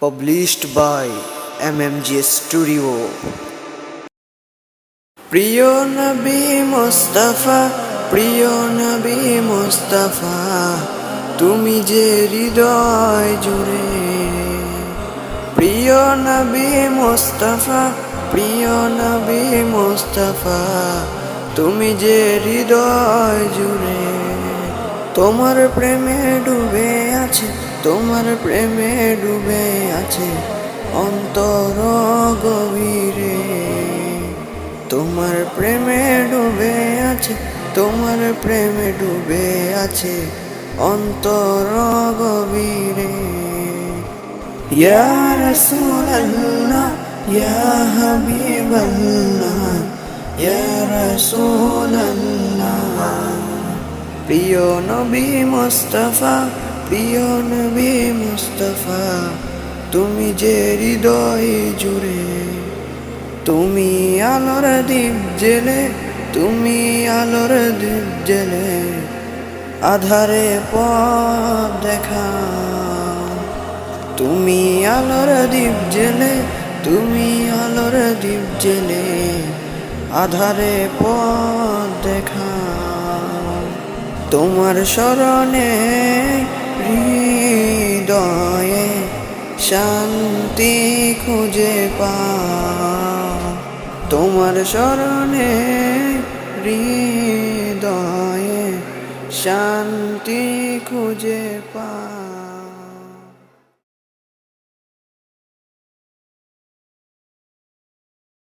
Published by MMG Studio. প্রিয় নবী মুস্তাফা, প্রিয় নবী মুস্তাফা, তুমি যে হৃদয় জুড়ে। প্রিয় নবী মুস্তাফা, প্রিয় নবী মুস্তাফা, তুমি যে হৃদয় জুড়ে। তোমার প্রেমে ডুবে আছে, তোমার প্রেমে ডুবে আছে অন্তর গভীরে। তোমার প্রেমে ডুবে আছে, তোমার প্রেমে ডুবে আছে অন্তর গভীরে। ইয়া রাসূলুল্লাহ, ইয়া হাবিবাল্লাহ, ইয়া রাসূলুল্লাহ। প্রিয় নবী মুস্তাফা, প্রিয় নবী মুস্তাফা, তুমি যে হৃদয় জুড়ে। তুমি আলোর দীপ জেলে, তুমি আলোর দীপ জেলে আধারে পথ দেখা। তুমি আলোর দীপ জেলে, তুমি আলোর দীপ জেলে আধারে পথ দেখা। তোমার শরণে হৃদয়ে শান্তি খুঁজে পাও। তোমার শরণে হৃদয়ে শান্তি খুঁজে পাও।